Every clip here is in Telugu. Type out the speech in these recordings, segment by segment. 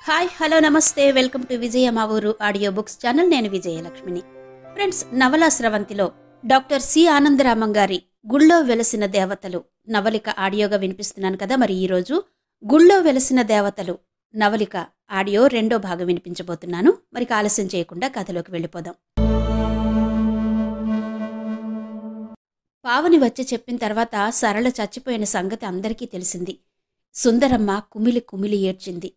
హాయ్ హలో నమస్తే వెల్కమ్ టు విజయ మా ఊరు ఆడియో బుక్స్ ఛానల్. నేను విజయలక్ష్మిని. ఫ్రెండ్స్, నవలా స్రవంతిలో డాక్టర్ సి ఆనందరామం గారి గుళ్ళో వెలసిన దేవతలు నవలిక ఆడియోగా వినిపిస్తున్నాను కదా. మరి ఈరోజు గుళ్ళో వెలసిన దేవతలు నవలిక ఆడియో రెండో భాగం వినిపించబోతున్నాను. మరి ఆలస్యం చేయకుండా కథలోకి వెళ్ళిపోదాం. పావని వచ్చి చెప్పిన తర్వాత సరళ చచ్చిపోయిన సంగతి అందరికీ తెలిసింది. సుందరమ్మ కుమిలి కుమిలి ఏడ్చింది.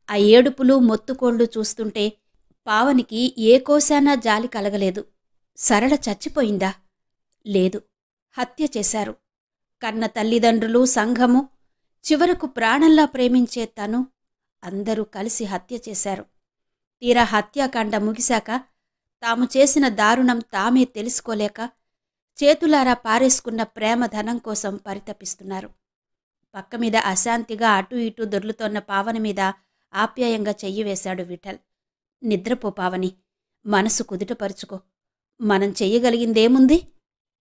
ఆ ఏడుపులు మొత్తుకోళ్లు చూస్తుంటే పావనికి ఏ కోశానా జాలి కలగలేదు. సరళ చచ్చిపోయిందా? లేదు, హత్య చేశారు. కన్న తల్లిదండ్రులు, సంఘము, చివరకు ప్రాణంలా ప్రేమించే తను అందరూ కలిసి హత్య చేశారు. తీరా హత్యాకాండ ముగిశాక తాము చేసిన దారుణం తామే తెలుసుకోలేక చేతులారా పారేసుకున్న ప్రేమధనం కోసం పరితపిస్తున్నారు. పక్కమీద అశాంతిగా అటూ ఇటూ దొర్లుతోన్న పావని మీద ఆప్యాయంగా చెయ్యి వేశాడు విఠల్. నిద్రపో పావని, మనసు కుదుటపరుచుకో, మనం చెయ్యగలిగిందేముంది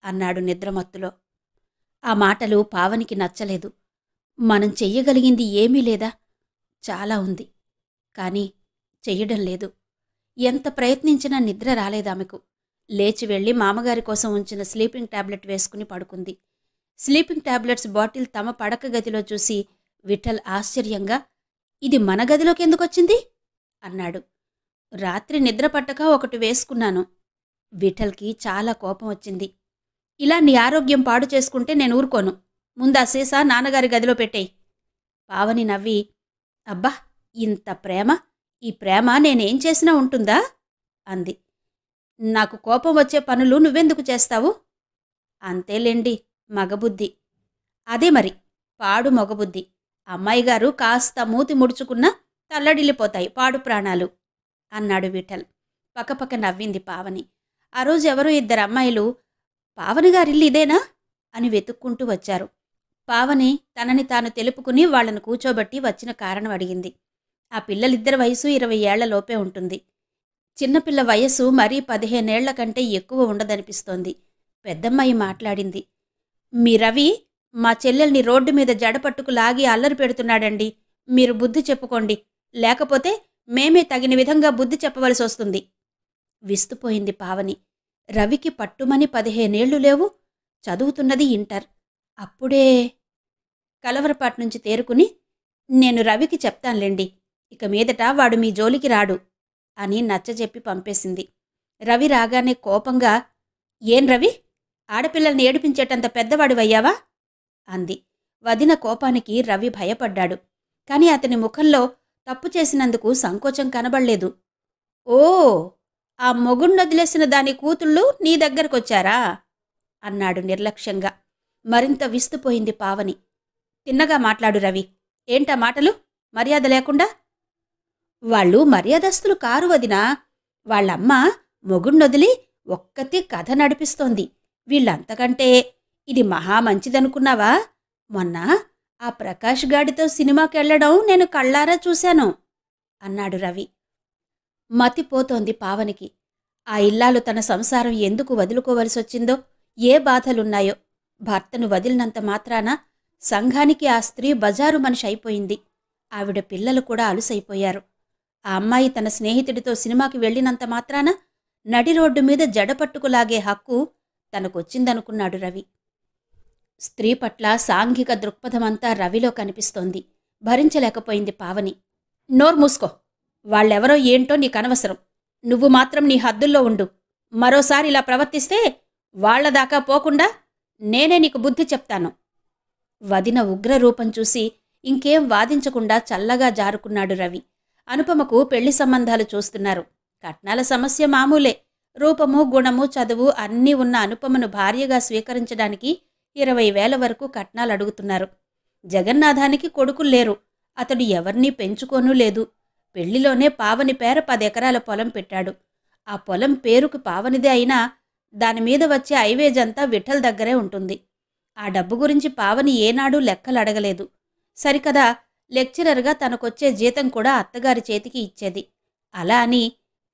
అన్నాడు నిద్రమత్తులో. ఆ మాటలు పావనికి నచ్చలేదు. మనం చెయ్యగలిగింది ఏమీ లేదా? చాలా ఉంది, కానీ చెయ్యడం లేదు. ఎంత ప్రయత్నించినా నిద్ర రాలేదామెకు. లేచి వెళ్ళి మామగారి కోసం ఉంచిన స్లీపింగ్ టాబ్లెట్ వేసుకుని పడుకుంది. స్లీపింగ్ టాబ్లెట్స్ బాటిల్ తమ పడక గదిలో చూసి విఠల్ ఆశ్చర్యంగా, ఇది మన గదిలోకి ఎందుకొచ్చింది అన్నాడు. రాత్రి నిద్ర పట్టక ఒకటి వేసుకున్నాను. విఠల్కి చాలా కోపం వచ్చింది. ఇలా నీ ఆరోగ్యం పాడు చేసుకుంటే నేను ఊరుకోను. ముందా సీసా నాన్నగారి గదిలో పెట్టేయి. పావని నవ్వి, అబ్బా, ఇంత ప్రేమ! ఈ ప్రేమ నేనేం చేసినా ఉంటుందా అంది. నాకు కోపం వచ్చే పనులు నువ్వెందుకు చేస్తావు? అంతేలేండి, మగబుద్ధి. అదే మరి, పాడు మగబుద్ధి. అమ్మాయిగారు కాస్త మూతి ముడుచుకున్నా తల్లడిల్లిపోతాయి పాడు ప్రాణాలు అన్నాడు విఠల్. పక్కపక్క నవ్వింది పావని. ఆ రోజు ఎవరో ఇద్దరు అమ్మాయిలు పావనిగారిల్లు ఇదేనా అని వెతుక్కుంటూ వచ్చారు. పావని తనని తాను తెలుపుకుని వాళ్లను కూచోబట్టి వచ్చిన కారణం అడిగింది. ఆ పిల్లలిద్దరి వయసు 20 ఏళ్ల లోపే ఉంటుంది. చిన్నపిల్ల వయస్సు మరీ 15 ఏళ్ల కంటే ఎక్కువ ఉండదనిపిస్తోంది. పెద్దమ్మాయి మాట్లాడింది. మీ రవి మా చెల్లెల్ని రోడ్డు మీద జడపట్టుకు లాగి అల్లరి పెడుతున్నాడండి. మీరు బుద్ధి చెప్పుకోండి, లేకపోతే మేమే తగిన విధంగా బుద్ధి చెప్పవలసి వస్తుంది. విస్తుపోయింది పావని. రవికి పట్టుమని 15 ఏళ్లు లేవు, చదువుతున్నది ఇంటర్. అప్పుడే కలవరపాటు నుంచి తేరుకుని, నేను రవికి చెప్తానులేండి, ఇక మీదట వాడు మీ జోలికి రాడు అని నచ్చజెప్పి పంపేసింది. రవి రాగానే కోపంగా, ఏం రవి, ఆడపిల్లల్ని ఏడిపించేటంత పెద్దవాడివయ్యావా అంది. వదిన కోపానికి రవి భయపడ్డాడు. కాని అతని ముఖంలో తప్పు చేసినందుకు సంకోచం కనబడలేదు. ఓ, ఆ మొగుణ్ణొదిలేసిన దాని కూతుళ్ళు నీ దగ్గరకొచ్చారా అన్నాడు నిర్లక్ష్యంగా. మరింత విస్తుపోయింది పావని. తిన్నగా మాట్లాడు రవి, ఏంటా మాటలు, మర్యాద లేకుండా? వాళ్ళు మర్యాదస్తులు కారు వదినా. వాళ్ళమ్మ మొగుణ్ణొదిలి ఒక్కతే కథ నడిపిస్తోంది. వీళ్ళంతకంటే ఇది మహా మంచిదనుకున్నావా? మొన్న ఆ ప్రకాష్ గాడితో సినిమాకెళ్లడం నేను కళ్ళారా చూశాను అన్నాడు రవి. మతిపోతోంది పావనికి. ఆ ఇల్లాలు తన సంసారం ఎందుకు వదులుకోవలసొచ్చిందో, ఏ బాధలున్నాయో. భర్తను వదిలినంత మాత్రాన సంఘానికి ఆ స్త్రీ బజారు మనిషి అయిపోయింది. ఆవిడ పిల్లలు కూడా అలుసైపోయారు. ఆ అమ్మాయి తన స్నేహితుడితో సినిమాకి వెళ్లినంత మాత్రాన నడి రోడ్డు మీద జడపట్టుకులాగే హక్కు తనకొచ్చిందనుకున్నాడు రవి. స్త్రీ పట్ల సాంఘిక దృక్పథమంతా రవిలో కనిపిస్తోంది. భరించలేకపోయింది పావని. నోర్మూసుకో, వాళ్ళెవరో ఏంటో నీకనవసరం. నువ్వు మాత్రం నీ హద్దుల్లో ఉండు. మరోసారి ఇలా ప్రవర్తిస్తే వాళ్లదాకా పోకుండా నేనే నీకు బుద్ధి చెప్తాను. వదిన ఉగ్రరూపం చూసి ఇంకేం వాదించకుండా చల్లగా జారుకున్నాడు రవి. అనుపమకు పెళ్లి సంబంధాలు చూస్తున్నారు. కట్నాల సమస్య మామూలే. రూపము, గుణము, చదువు అన్నీ ఉన్న అనుపమను భార్యగా స్వీకరించడానికి 20,000 వరకు కట్నాలు అడుగుతున్నారు. జగన్నాథానికి కొడుకుల్లేరు. అతడు ఎవర్నీ పెంచుకోనూ లేదు. పెళ్లిలోనే పావని పేర 10 ఎకరాల పొలం పెట్టాడు. ఆ పొలం పేరుకు పావనిదే అయినా దానిమీద వచ్చే ఐవేజంతా విఠల్ దగ్గరే ఉంటుంది. ఆ డబ్బు గురించి పావని ఏనాడూ లెక్కలడగలేదు. సరికదా, లెక్చరర్గా తనకొచ్చే జీతం కూడా అత్తగారి చేతికి ఇచ్చేది. అలా అని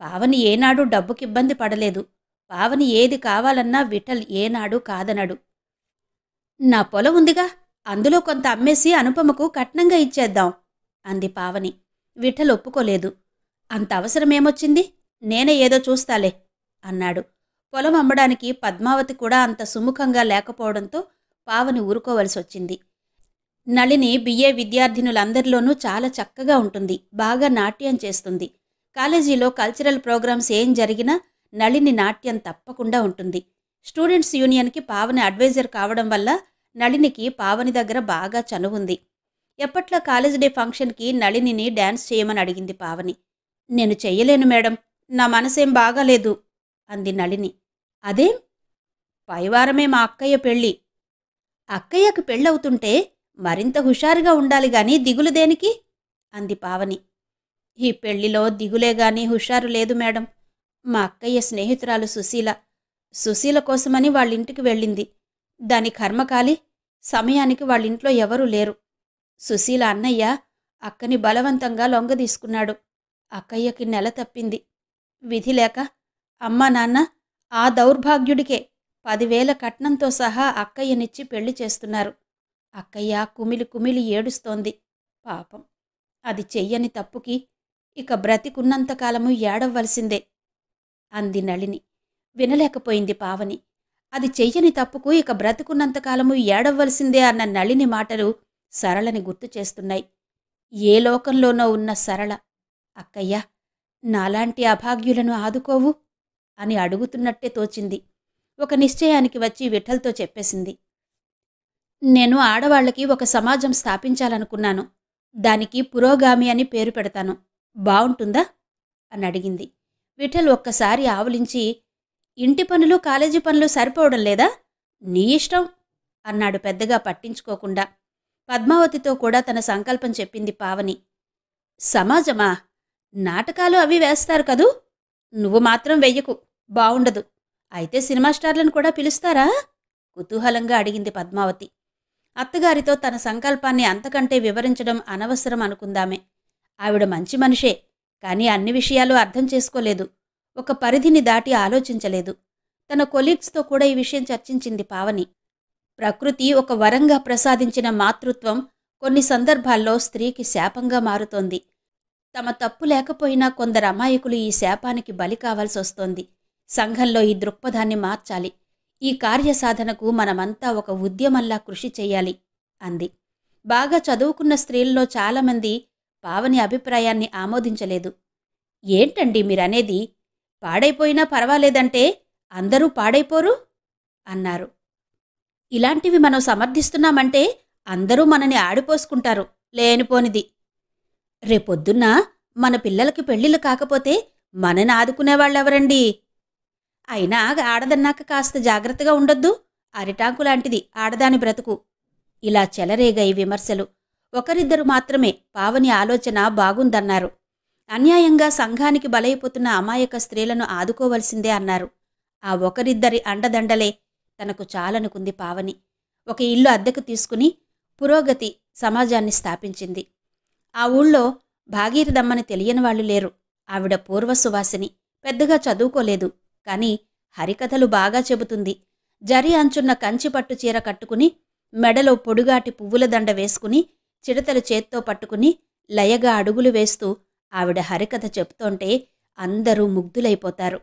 పావని ఏనాడూ డబ్బుకిబ్బంది పడలేదు. పావని ఏది కావాలన్నా విఠల్ ఏనాడూ కాదనడు. నా పొలం ఉందిగా, అందులో కొంత అమ్మేసి అనుపమకు కట్నంగా ఇచ్చేద్దాం అంది పావని. విఠల్ ఒప్పుకోలేదు. అంత అవసరమేమొచ్చింది? నేనే ఏదో చూస్తాలే అన్నాడు. పొలం అమ్మడానికి పద్మావతి కూడా అంత సుముఖంగా లేకపోవడంతో పావని ఊరుకోవలసొచ్చింది. నళిని బిఏ విద్యార్థినులందరిలోనూ చాలా చక్కగా ఉంటుంది. బాగా నాట్యం చేస్తుంది. కాలేజీలో కల్చరల్ ప్రోగ్రామ్స్ ఏం జరిగినా నళిని నాట్యం తప్పకుండా ఉంటుంది. స్టూడెంట్స్ యూనియన్కి పావని అడ్వైజర్ కావడం వల్ల నళినికి పావని దగ్గర బాగా చనువుంది. ఎప్పట్లా కాలేజ్ డే ఫంక్షన్కి నళినిని డ్యాన్స్ చేయమని అడిగింది పావని. నేను చెయ్యలేను మేడం, నా మనసేం బాగాలేదు అంది నళిని. అదేం? పైవారమే మా అక్కయ్య పెళ్ళి. అక్కయ్యకు పెళ్ళవుతుంటే మరింత హుషారుగా ఉండాలి గాని దిగులు దేనికి అంది పావని. ఈ పెళ్లిలో దిగులేగాని హుషారు లేదు మేడం. మా అక్కయ్య స్నేహితురాలు సుశీల కోసమని వాళ్ళింటికి వెళ్ళింది. దాని కర్మకాలి సమయానికి వాళ్ళింట్లో ఎవరూ లేరు. సుశీల అన్నయ్య అక్కని బలవంతంగా లొంగదీసుకున్నాడు. అక్కయ్యకి నెల తప్పింది. విధి లేక అమ్మా నాన్న ఆ దౌర్భాగ్యుడికే 10,000 కట్నంతో సహా అక్కయ్యనిచ్చి పెళ్లి చేస్తున్నారు. అక్కయ్య కుమిలి కుమిలి ఏడుస్తోంది. పాపం, అది చెయ్యని తప్పుకి ఇక బ్రతికున్నంతకాలము ఏడవ్వలసిందే అంది నళిని. వినలేకపోయింది పావని. అది చెయ్యని తప్పుకు ఇక బ్రతికున్నంతకాలము ఏడవ్వలసిందే అన్న నళిని మాటలు సరళని గుర్తు చేస్తున్నాయి. ఏ లోకంలోనో ఉన్న సరళ, అక్కయ్యా, నాలాంటి అభాగ్యులను ఆదుకోవు అని అడుగుతున్నట్టే తోచింది. ఒక నిశ్చయానికి వచ్చి విఠల్తో చెప్పేసింది. నేను ఆడవాళ్లకి ఒక సమాజం స్థాపించాలనుకున్నాను. దానికి పురోగామి అని పేరు పెడతాను. బావుంటుందా అని అడిగింది. విఠల్ ఒక్కసారి ఆవులించి, ఇంటి పనులు కాలేజీ పనులు సరిపోవడం లేదా? నీ ఇష్టం అన్నాడు పెద్దగా పట్టించుకోకుండా. పద్మావతితో కూడా తన సంకల్పం చెప్పింది పావని. సమాజమా? నాటకాలు అవి వేస్తారు కదూ? నువ్వు మాత్రం వెయ్యకు, బావుండదు. అయితే సినిమా స్టార్లను కూడా పిలుస్తారా? కుతూహలంగా అడిగింది పద్మావతి. అత్తగారితో తన సంకల్పాన్ని అంతకంటే వివరించడం అనవసరం అనుకుందామే. ఆవిడ మంచి మనిషే, కానీ అన్ని విషయాలు అర్థం చేసుకోలేదు. ఒక పరిధిని దాటి ఆలోచించలేదు. తన కొలీగ్స్తో కూడా ఈ విషయం చర్చించింది పావని. ప్రకృతి ఒక వరంగా ప్రసాదించిన మాతృత్వం కొన్ని సందర్భాల్లో స్త్రీకి శాపంగా మారుతోంది. తమ తప్పు లేకపోయినా కొందరు అమాయకులు ఈ శాపానికి బలి కావాల్సొస్తోంది. సంఘంలో ఈ దృక్పథాన్ని మార్చాలి. ఈ కార్యసాధనకు మనమంతా ఒక ఉద్యమంలా కృషి చెయ్యాలి అంది. బాగా చదువుకున్న స్త్రీల్లో చాలామంది పావని అభిప్రాయాన్ని ఆమోదించలేదు. ఏంటండి మీరనేది? పాడైపోయినా పర్వాలేదంటే అందరూ పాడైపోరు అన్నారు. ఇలాంటివి మనం సమర్థిస్తున్నామంటే అందరూ మనని ఆడిపోసుకుంటారు, లేనిపోనిది. రేపొద్దున్న మన పిల్లలకి పెళ్ళిళ్ళు కాకపోతే మనని ఆదుకునేవాళ్ళెవరండి? అయినా ఆడదన్నాక కాస్త జాగ్రత్తగా ఉండొద్దు? అరిటాకులాంటిది ఆడదాని బ్రతుకు. ఇలా చెలరేగాయి విమర్శలు. ఒకరిద్దరు మాత్రమే పావని ఆలోచన బాగుందన్నారు. అన్యాయంగా సంఘానికి బలైపోతున్న అమాయక స్త్రీలను ఆదుకోవలసిందే అన్నారు. ఆ ఒకరిద్దరి అండదండలే తనకు చాలనుకుంది పావని. ఒక ఇల్లు అద్దెకు తీసుకుని పురోగతి సమాజాన్ని స్థాపించింది. ఆ ఊళ్ళో భాగీరథమ్మని తెలియని వాళ్ళు లేరు. ఆవిడ పూర్వసువాసిని, పెద్దగా చదువుకోలేదు. కాని హరికథలు బాగా చెబుతుంది. జరి అంచున్న కంచిపట్టు చీర కట్టుకుని, మెడలో పొడుగాటి పువ్వుల దండ వేసుకుని, చిడతలు చేత్తో పట్టుకుని లయగా అడుగులు వేస్తూ ఆవిడ హరికథ చెప్తోంటే అందరూ ముగ్ధులైపోతారు.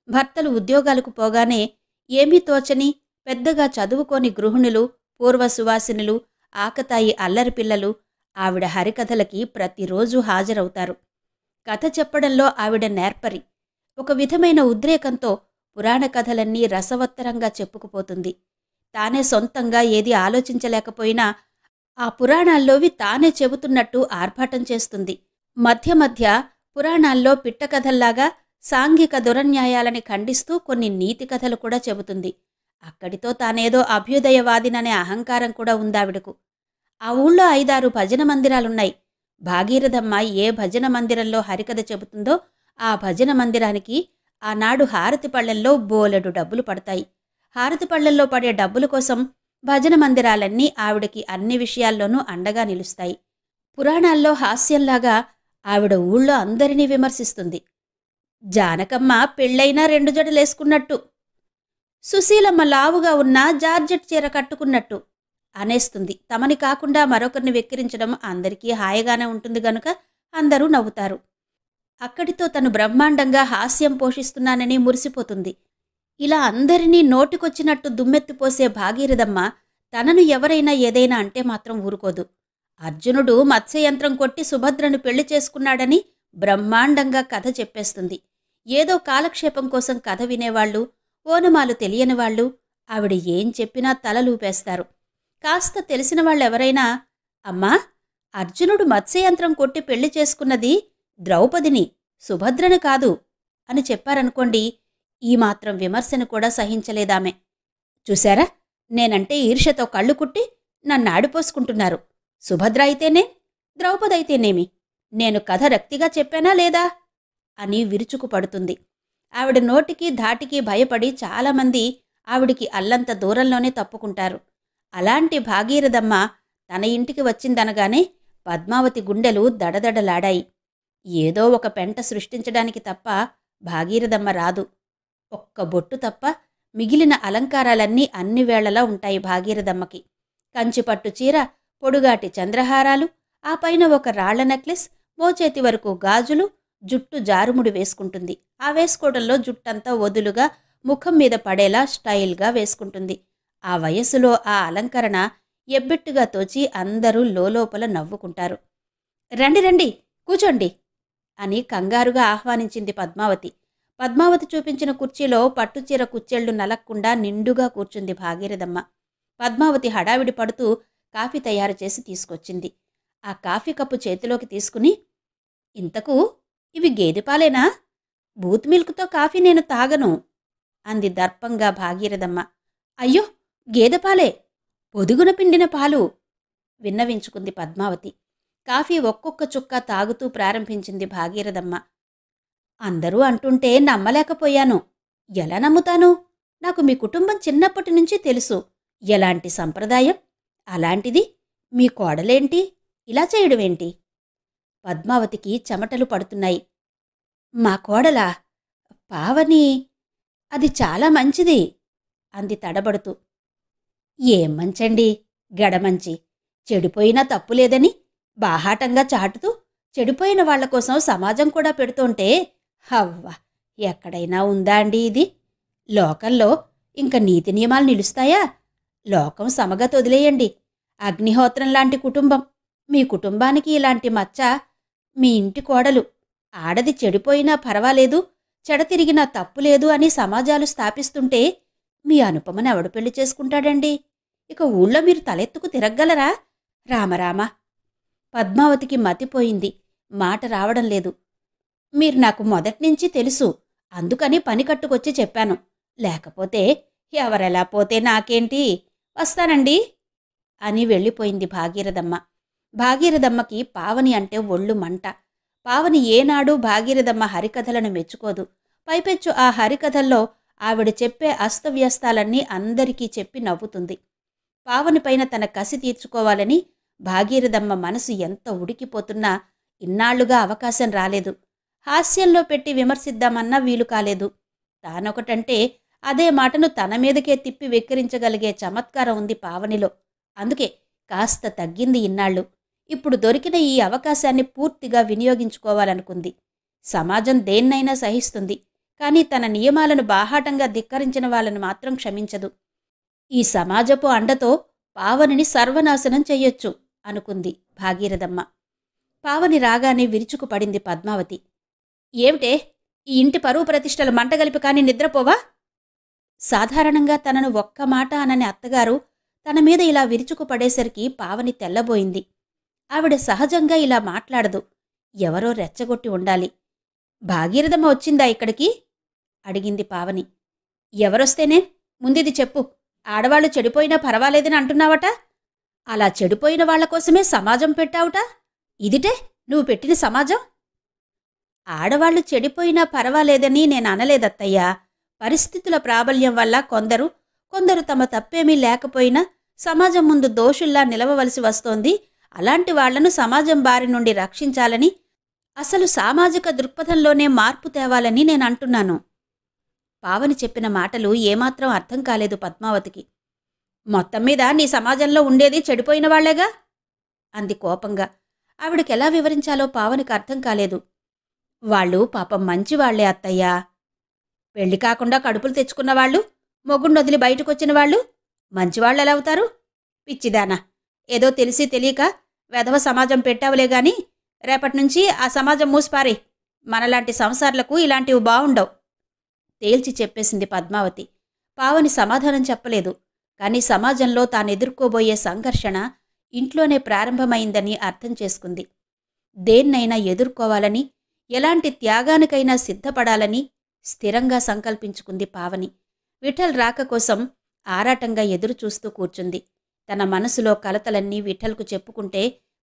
భర్తలు ఉద్యోగాలకు పోగానే ఏమీ తోచని పెద్దగా చదువుకోని గృహిణులు, పూర్వసువాసినులు, ఆకతాయి అల్లరిపిల్లలు ఆవిడ హరికథలకి ప్రతిరోజూ హాజరవుతారు. కథ చెప్పడంలో ఆవిడ నేర్పరి. ఒక విధమైన ఉద్రేకంతో పురాణ కథలన్నీ రసవత్తరంగా చెప్పుకుపోతుంది. తానే సొంతంగా ఏది ఆలోచించలేకపోయినా ఆ పురాణాల్లోవి తానే చెబుతున్నట్టు ఆర్భాటం చేస్తుంది. మధ్య మధ్య పురాణాల్లో పిట్టకథల్లాగా సాంఘిక దురన్యాయాలని ఖండిస్తూ కొన్ని నీతి కథలు కూడా చెబుతుంది. అక్కడితో తానేదో అభ్యుదయవాదిననే అహంకారం కూడా ఉందావిడకు. ఆ ఊళ్ళో 5-6 భజన మందిరాలున్నాయి. భాగీరథమ్మ ఏ భజన మందిరంలో హరికథ చెబుతుందో ఆ భజన మందిరానికి ఆనాడు హారతి పళ్లెంలో బోలెడు డబ్బులు పడతాయి. హారతి పళ్లెంలో పడే డబ్బుల కోసం భజన మందిరాలన్నీ ఆవిడకి అన్ని విషయాల్లోనూ అండగా నిలుస్తాయి. పురాణాల్లో హాస్యంలాగా ఆవిడ ఊళ్ళో అందరినీ విమర్శిస్తుంది. జానకమ్మ పెళ్ళైనా 2 జడలేసుకున్నట్టు, సుశీలమ్మ లావుగా ఉన్న జార్జెట్ చీర కట్టుకున్నట్టు అనేస్తుంది. తమని కాకుండా మరొకరిని వెక్కిరించడం అందరికీ హాయిగానే ఉంటుంది గనుక అందరూ నవ్వుతారు. అక్కడితో తను బ్రహ్మాండంగా హాస్యం పోషిస్తున్నానని మురిసిపోతుంది. ఇలా అందరినీ నోటికొచ్చినట్టు దుమ్మెత్తిపోసే భాగీరథమ్మ తనను ఎవరైనా ఏదైనా అంటే మాత్రం ఊరుకోదు. అర్జునుడు మత్స్యయంత్రం కొట్టి సుభద్రను పెళ్లి చేసుకున్నాడని బ్రహ్మాండంగా కథ చెప్పేస్తుంది. ఏదో కాలక్షేపం కోసం కథ వినేవాళ్లు, ఓనమాలు తెలియనివాళ్లు ఆవిడ ఏం చెప్పినా తలలూపేస్తారు. కాస్త తెలిసిన వాళ్ళెవరైనా, అమ్మా, అర్జునుడు మత్స్యయంత్రం కొట్టి పెళ్లి చేసుకున్నది ద్రౌపదిని, సుభద్రను కాదు అని చెప్పారనుకోండి, ఈ మాత్రం విమర్శను కూడా సహించలేదామె. చూశారా, నేనంటే ఈర్ష్యతో కళ్ళు కుట్టి నన్నాడిపోసుకుంటున్నారు. సుభద్ర అయితేనే, ద్రౌపదైతేనేమి, నేను కథ రక్తిగా చెప్పానా లేదా అని విరుచుకుపడుతుంది. ఆవిడ నోటికి ధాటికి భయపడి చాలామంది ఆవిడికి అల్లంత దూరంలోనే తప్పుకుంటారు. అలాంటి భాగీరథమ్మ తన ఇంటికి వచ్చిందనగానే పద్మావతి గుండెలు దడదడలాడాయి. ఏదో ఒక పెంట సృష్టించడానికి తప్ప భాగీరథమ్మ రాదు. ఒక్క బొట్టు తప్ప మిగిలిన అలంకారాలన్నీ అన్ని వేళలా ఉంటాయి భాగీరథమ్మకి. కంచిపట్టు చీర, పొడుగాటి చంద్రహారాలు, ఆ పైన ఒక రాళ్ల నెక్లెస్, మోచేతి వరకు గాజులు, జుట్టు జారుముడి వేసుకుంటుంది. ఆ వేసుకోవడంలో జుట్టంతా వదులుగా ముఖం మీద పడేలా స్టైల్గా వేసుకుంటుంది. ఆ వయస్సులో ఆ అలంకరణ ఎబ్బెట్టుగా తోచి అందరూ లోలోపల నవ్వుకుంటారు. రండి రండి, కూచోండి అని కంగారుగా ఆహ్వానించింది పద్మావతి. పద్మావతి చూపించిన కుర్చీలో పట్టుచీర కుచ్చెళ్లు నలక్కుండా నిండుగా కూర్చుంది భాగీరథమ్మ. పద్మావతి హడావిడి పడుతూ కాఫీ తయారు చేసి తీసుకొచ్చింది. ఆ కాఫీ కప్పు చేతిలోకి తీసుకుని, ఇంతకు ఇవి గేదెపాలేనా? బూత్ మిల్క్తో కాఫీ నేను తాగను అంది దర్పంగా భాగీరథమ్మ. అయ్యో, గేదెపాలే, పొదుగున పిండిన పాలు విన్నవించుకుంది పద్మావతి. కాఫీ ఒక్కొక్క చుక్క తాగుతూ ప్రారంభించింది భాగీరథమ్మ. అందరూ అంటుంటే నమ్మలేకపోయాను. ఎలా నమ్ముతాను? నాకు మీ కుటుంబం చిన్నప్పటి నుంచి తెలుసు. ఎలాంటి సంప్రదాయం? అలాంటిది మీ కోడలేంటి ఇలా చేయడమేంటి? పద్మావతికి చెమటలు పడుతున్నాయి. మా కోడలా? పావని, అది చాలా మంచిది అంది తడబడుతూ. ఏం మంచండి, గడమంచి. చెడిపోయినా తప్పులేదని బాహాటంగా చాటుతూ చెడిపోయిన వాళ్లకోసం సమాజం కూడా పెడుతుంటే, హవ్వ, ఎక్కడైనా ఉందా అండి ఇది? లోకంలో ఇంక నీతి నియమాలు నిలుస్తాయా? లోకం సమగతి వదిలేయండి. అగ్నిహోత్రం లాంటి కుటుంబం మీ కుటుంబానికి ఇలాంటి మచ్చ. మీ ఇంటి కోడలు ఆడది చెడిపోయినా పర్వాలేదు, చెడతిరిగినా తప్పులేదు అని సమాజాలు స్థాపిస్తుంటే మీ అనుపమను ఎవడు పెళ్లి చేసుకుంటాడండి? ఇక ఊళ్ళో మీరు తలెత్తుకు తిరగ్గలరా? రామరామ. పద్మావతికి మతిపోయింది. మాట రావడం లేదు. మీరు నాకు మొదట్నుంచి తెలుసు, అందుకని పని కట్టుకొచ్చి చెప్పాను. లేకపోతే ఎవరెలా పోతే నాకేంటి, వస్తానండి అని వెళ్ళిపోయింది భాగీరథమ్మ. భాగీరథమ్మకి పావని అంటే ఒళ్ళు మంట. పావని ఏనాడూ భాగీరథమ్మ హరికథలను మెచ్చుకోదు. పైపెచ్చు ఆ హరికథల్లో ఆవిడ చెప్పే అస్తవ్యస్తాలన్నీ అందరికీ చెప్పి నవ్వుతుంది. పావనిపైన తన కసి తీర్చుకోవాలని భాగీరథమ్మ మనసు ఎంత ఉడికిపోతున్నా ఇన్నాళ్లుగా అవకాశం రాలేదు. హాస్యంలో పెట్టి విమర్శిద్దామన్నా వీలు కాలేదు. తానొకటంటే అదే మాటను తన మీదకే తిప్పి వెక్కిరించగలిగే చమత్కారం ఉంది పావనిలో. అందుకే కాస్త తగ్గింది ఇన్నాళ్ళు. ఇప్పుడు దొరికిన ఈ అవకాశాన్ని పూర్తిగా వినియోగించుకోవాలనుకుంది. సమాజం దేన్నైనా సహిస్తుంది, కానీ తన నియమాలను బాహాటంగా ధిక్కరించిన వాళ్ళను మాత్రం క్షమించదు. ఈ సమాజపు అండతో పావనిని సర్వనాశనం చెయ్యొచ్చు అనుకుంది భాగీరథమ్మ. పావని రాగానే విరుచుకుపడింది పద్మావతి. ఏమిటే, ఈ ఇంటి పరువు ప్రతిష్టలు మంటగలిపి కాని నిద్రపోవా? సాధారణంగా తనను ఒక్క మాట అనని అత్తగారు తన మీద ఇలా విరుచుకుపడేసరికి పావని తెల్లబోయింది. ఆవిడ సహజంగా ఇలా మాట్లాడదు. ఎవరో రెచ్చగొట్టి ఉండాలి. భాగీరథమ్మ వచ్చిందా ఇక్కడికి? అడిగింది పావని. ఎవరొస్తేనే, ముందిది చెప్పు. ఆడవాళ్లు చెడిపోయినా పర్వాలేదని అంటున్నావట. అలా చెడిపోయిన వాళ్లకోసమే సమాజం పెట్టావుట. ఇదిటే నువ్వు పెట్టిన సమాజం? ఆడవాళ్లు చెడిపోయినా పర్వాలేదని నేను అనలేదత్తయ్యా. పరిస్థితుల ప్రాబల్యం వల్ల కొందరు తమ తప్పేమీ లేకపోయినా సమాజం ముందు దోషుల్లా నిలవవలసి వస్తోంది. అలాంటి వాళ్లను సమాజం బారి నుండి రక్షించాలని, అసలు సామాజిక దృక్పథంలోనే మార్పు తేవాలని నేనంటున్నాను. పావని చెప్పిన మాటలు ఏమాత్రం అర్థం కాలేదు పద్మావతికి. మొత్తం మీద నీ సమాజంలో ఉండేది చెడిపోయిన వాళ్లేగా అంది కోపంగా. ఆవిడకెలా వివరించాలో పావనికి అర్థం కాలేదు. వాళ్ళు పాపం మంచివాళ్లే అత్తయ్యా. పెళ్లి కాకుండా కడుపులు తెచ్చుకున్నవాళ్లు, మొగుణ్ణొదిలి బయటకొచ్చిన వాళ్ళు మంచివాళ్లెలా అవుతారు? పిచ్చిదానా, ఏదో తెలిసి తెలియక వెధవ సమాజం పెట్టావులేగాని రేపటినుంచి ఆ సమాజం మూసిపారే. మనలాంటి సంసార్లకు ఇలాంటివి బావుండవు తేల్చి చెప్పేసింది పద్మావతి. పావని సమాధానం చెప్పలేదు. కాని సమాజంలో తానెదుర్కోబోయే సంఘర్షణ ఇంట్లోనే ప్రారంభమైందని అర్థం చేసుకుంది. దేన్నైనా ఎదుర్కోవాలని, ఎలాంటి త్యాగానికైనా సిద్ధపడాలని స్థిరంగా సంకల్పించుకుంది పావని. విఠల్ రాక కోసం ఆరాటంగా ఎదురుచూస్తూ కూర్చుంది. తన మనసులో కలతలన్నీ విఠల్కు చెప్పుకుంటే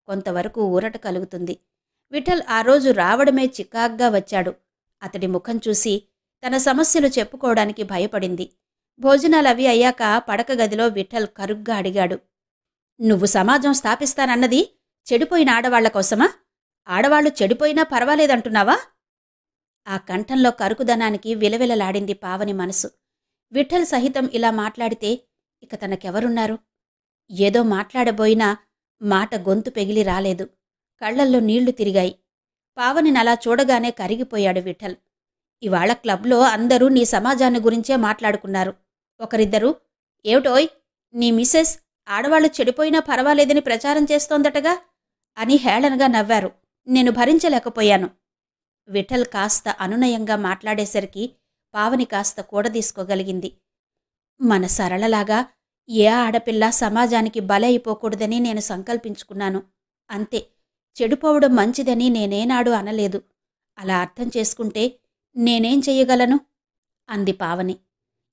కొంతవరకు ఊరట కలుగుతుంది. విఠల్ ఆ రోజు రావడమే చికాగ్గా వచ్చాడు. అతడి ముఖం చూసి తన సమస్యలు చెప్పుకోవడానికి భయపడింది. భోజనాలవి అయ్యాక పడక గదిలో విఠల్ కరుగ్గా అడిగాడు. నువ్వు సమాజం స్థాపిస్తానన్నది చెడిపోయిన ఆడవాళ్ల కోసమా? ఆడవాళ్లు చెడిపోయినా పర్వాలేదంటున్నావా? ఆ కంఠంలో కరుకుదనానికి విలవిలలాడింది పావని మనసు. విఠల్ సహితం ఇలా మాట్లాడితే ఇక తనకెవరున్నారు? ఏదో మాట్లాడబోయినా మాట గొంతు పెగిలి రాలేదు. కళ్లల్లో నీళ్లు తిరిగాయి. పావనినలా చూడగానే కరిగిపోయాడు విఠల్. ఇవాళ క్లబ్లో అందరూ నీ సమాజాన్ని గురించే మాట్లాడుకున్నారు. ఒకరిద్దరు, ఏమిటోయ్ నీ మిసెస్ ఆడవాళ్లు చెడిపోయినా పర్వాలేదని ప్రచారం చేస్తోందటగా అని హేళనగా నవ్వారు. నేను భరించలేకపోయాను. విఠల్ కాస్త అనునయంగా మాట్లాడేసరికి పావని కాస్త కూడదీసుకోగలిగింది. మన సరళలాగా ఏ ఆడపిల్ల సమాజానికి బలైపోకూడదని నేను సంకల్పించుకున్నాను. అంతే. చెడిపోవడం మంచిదని నేనేనాడు అనలేదు. అలా అర్థం చేసుకుంటే నేనేం చెయ్యగలను? అంది పావని.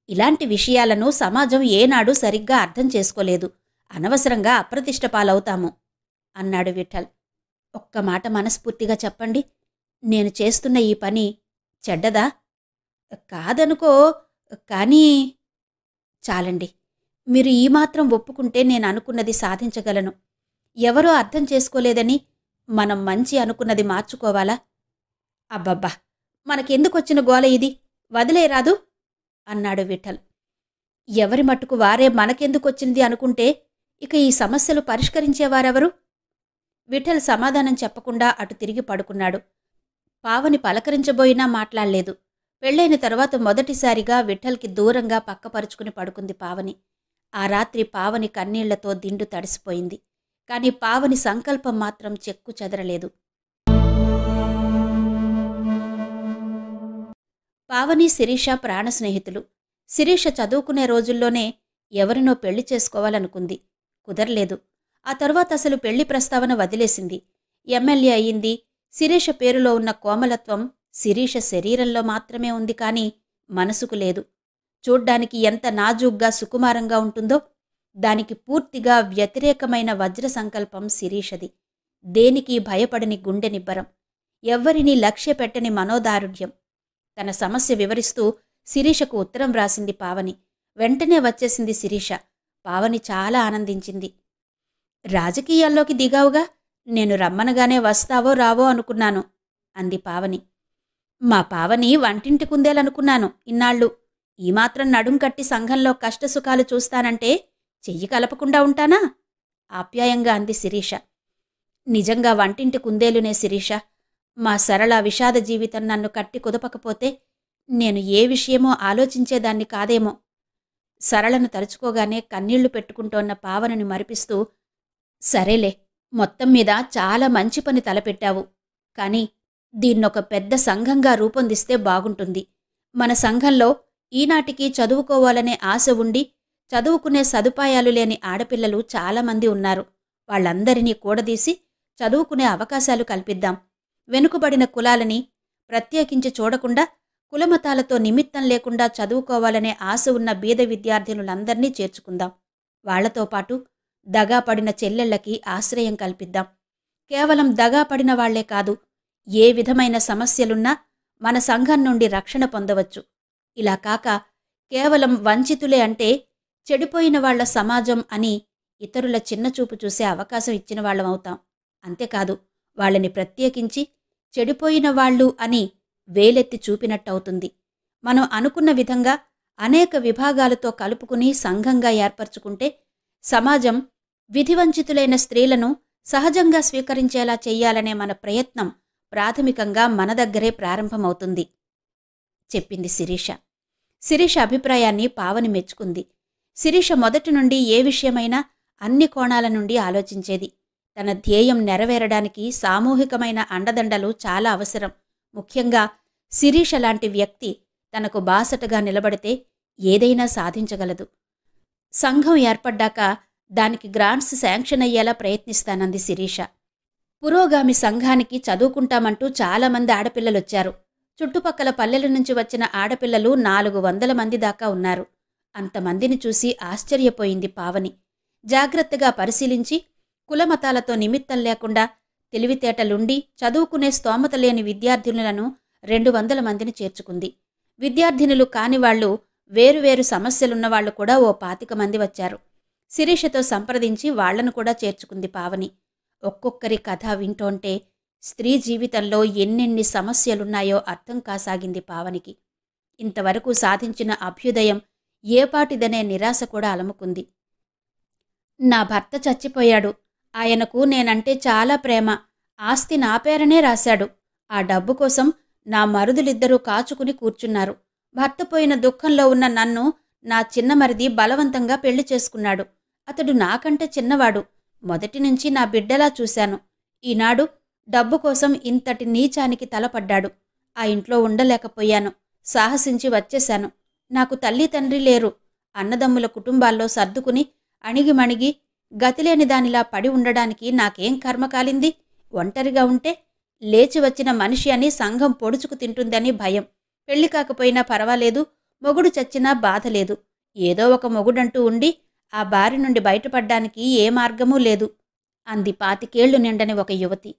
ఇలాంటి విషయాలను సమాజం ఏనాడు సరిగ్గా అర్థం చేసుకోలేదు. అనవసరంగా అప్రతిష్ట పాలవుతాము అన్నాడు విఠల్. ఒక్క మాట మనస్ఫూర్తిగా చెప్పండి. నేను చేస్తున్న ఈ పని చెడ్డదా? కాదనుకో, కానీ చాలండి. మీరు ఈ మాత్రం ఒప్పుకుంటే నేను అనుకున్నది సాధించగలను. ఎవరో అర్థం చేసుకోలేదని మనం మంచి అనుకున్నది మార్చుకోవాలా? అబ్బబ్బా, మనకెందుకొచ్చిన గోల ఇది? వదిలేరాదు అన్నాడు విఠల్. ఎవరి మట్టుకు వారే మనకెందుకొచ్చింది అనుకుంటే ఇక ఈ సమస్యలు పరిష్కరించేవారెవరు? విఠల్ సమాధానం చెప్పకుండా అటు తిరిగి పడుకున్నాడు. పావని పలకరించబోయినా మాట్లాడలేదు. పెళ్లైన తర్వాత మొదటిసారిగా విఠల్కి దూరంగా పక్కపరుచుకుని పడుకుంది పావని. ఆ రాత్రి పావని కన్నీళ్లతో దిండు తడిసిపోయింది. కాని పావని సంకల్పం మాత్రం చెక్కు చెదరలేదు. పావని శిరీష ప్రాణ స్నేహితులు. శిరీష చదువుకునే రోజుల్లోనే ఎవరినో పెళ్లి చేసుకోవాలనుకుంది. కుదరలేదు. ఆ తరువాత అసలు పెళ్లి ప్రస్తావన వదిలేసింది. ఎమ్మెల్యే అయ్యింది. శిరీష పేరులో ఉన్న కోమలత్వం శిరీష శరీరంలో మాత్రమే ఉంది కాని మనసుకు లేదు. చూడ్డానికి ఎంత నాజూగ్గా సుకుమారంగా ఉంటుందో దానికి పూర్తిగా వ్యతిరేకమైన వజ్ర సంకల్పం శిరీషది. దేనికి భయపడని గుండె నిబ్బరం, ఎవ్వరినీ లక్ష్యపెట్టని మనోదారుఢ్యం. తన సమస్య వివరిస్తూ శిరీషకు ఉత్తరం వ్రాసింది పావని. వెంటనే వచ్చేసింది శిరీష. పావని చాలా ఆనందించింది. రాజకీయాల్లోకి దిగావుగా, నేను రమ్మనగానే వస్తావో రావో అనుకున్నాను అంది పావని. మా పావని వంటింటి కుందేలనుకున్నాను ఇన్నాళ్ళు. ఈ మాత్రం నడుం కట్టి సంఘంలో కష్టసుఖాలు చూస్తానంటే చెయ్యి కలపకుండా ఉంటానా? ఆప్యాయంగా అంది శిరీష. నిజంగా వంటింటి కుందేలునే శిరీష. మా సరళ విషాద జీవితం నన్ను కట్టి కుదపకపోతే నేను ఏ విషయమో ఆలోచించేదాన్ని కాదేమో. సరళను తలుచుకోగానే కన్నీళ్లు పెట్టుకుంటోన్న పావనని మరిపిస్తూ, సరేలే, మొత్తం మీద చాలా మంచి పని తలపెట్టావు. కాని దీన్నొక పెద్ద సంఘంగా రూపొందిస్తే బాగుంటుంది. మన సంఘంలో ఈనాటికి చదువుకోవాలనే ఆశ ఉండి చదువుకునే సదుపాయాలు లేని ఆడపిల్లలు చాలామంది ఉన్నారు. వాళ్ళందరినీ కూడదీసి చదువుకునే అవకాశాలు కల్పిద్దాం. వెనుకబడిన కులాలని ప్రత్యేకించి చూడకుండా కులమతాలతో నిమిత్తం లేకుండా చదువుకోవాలనే ఆశ ఉన్న బీద విద్యార్థినులందర్నీ చేర్చుకుందాం. వాళ్లతో పాటు దగాపడిన చెల్లెళ్లకి ఆశ్రయం కల్పిద్దాం. కేవలం దగాపడిన వాళ్లే కాదు, ఏ విధమైన సమస్యలున్నా మన సంఘం నుండి రక్షణ పొందవచ్చు. ఇలా కాక కేవలం వంచితులే అంటే చెడిపోయిన వాళ్ల సమాజం అని ఇతరుల చిన్నచూపు చూసే అవకాశం ఇచ్చిన వాళ్ళమవుతాం. అంతేకాదు, వాళ్ళని ప్రత్యేకించి చెడిపోయిన వాళ్ళు అని వేలెత్తి చూపినట్టవుతుంది. మనం అనుకున్న విధంగా అనేక విభాగాలతో కలుపుకుని సంఘంగా ఏర్పరచుకుంటే సమాజం విధివంచితులైన స్త్రీలను సహజంగా స్వీకరించేలా చెయ్యాలనే మన ప్రయత్నం ప్రాథమికంగా మన దగ్గరే ప్రారంభమవుతుంది చెప్పింది శిరీష. శిరీష అభిప్రాయాన్ని పావని మెచ్చుకుంది. శిరీష మొదటి నుండి ఏ విషయమైనా అన్ని కోణాల నుండి ఆలోచించేది. తన ధ్యేయం నెరవేరడానికి సామూహికమైన అండదండలు చాలా అవసరం. ముఖ్యంగా శిరీష లాంటి వ్యక్తి తనకు బాసటగా నిలబడితే ఏదైనా సాధించగలదు. సంఘం ఏర్పడ్డాక దానికి గ్రాంట్స్ శాంక్షన్ అయ్యేలా ప్రయత్నిస్తానంది శిరీష. పురోగామి సంఘానికి చదువుకుంటామంటూ చాలామంది ఆడపిల్లలొచ్చారు. చుట్టుపక్కల పల్లెల నుంచి వచ్చిన ఆడపిల్లలు 400 మంది దాకా ఉన్నారు. అంతమందిని చూసి ఆశ్చర్యపోయింది పావని. జాగ్రత్తగా పరిశీలించి కులమతాలతో నిమిత్తం లేకుండా తెలివితేటలుండి చదువుకునే స్తోమత లేని విద్యార్థినులను 200 మందిని చేర్చుకుంది. విద్యార్థినులు కానివాళ్లు, వేరువేరు సమస్యలున్నవాళ్లు కూడా ఓ 25 మంది వచ్చారు. శిరీషతో సంప్రదించి వాళ్లను కూడా చేర్చుకుంది పావని. ఒక్కొక్కరి కథ వింటోంటే స్త్రీ జీవితంలో ఎన్నెన్ని సమస్యలున్నాయో అర్థం కాసాగింది పావనికి. ఇంతవరకు సాధించిన అభ్యుదయం ఏపాటిదనే నిరాశ కూడా అలముకుంది. నా భర్త చచ్చిపోయాడు. ఆయనకు నేనంటే చాలా ప్రేమ. ఆస్తి నా పేరనే రాశాడు. ఆ డబ్బు కోసం నా మరుదులిద్దరూ కాచుకుని కూర్చున్నారు. భర్త పోయిన దుఃఖంలో ఉన్న నన్ను నా చిన్న మరిది బలవంతంగా పెళ్లి చేసుకున్నాడు. అతడు నాకంటే చిన్నవాడు. మొదటి నుంచి నా బిడ్డలా చూశాను. ఈనాడు డబ్బు కోసం ఇంతటి నీచానికి తలపడ్డాడు. ఆ ఇంట్లో ఉండలేకపోయాను. సాహసించి వచ్చేశాను. నాకు తల్లి తండ్రి లేరు. అన్నదమ్ముల కుటుంబాల్లో సర్దుకుని అణిగిమణిగి గతిలేని దానిలా పడి ఉండడానికి నాకేం కర్మ కాలింది? ఒంటరిగా ఉంటే లేచి వచ్చిన మనిషి అని సంఘం పొడుచుకు తింటుందని భయం. పెళ్లి కాకపోయినా పర్వాలేదు, మొగుడు చచ్చినా బాధలేదు. ఏదో ఒక మొగుడంటూ ఉండి ఆ బారి నుండి బయటపడ్డానికి ఏ మార్గమూ లేదు అంది 25 నిండని ఒక యువతి.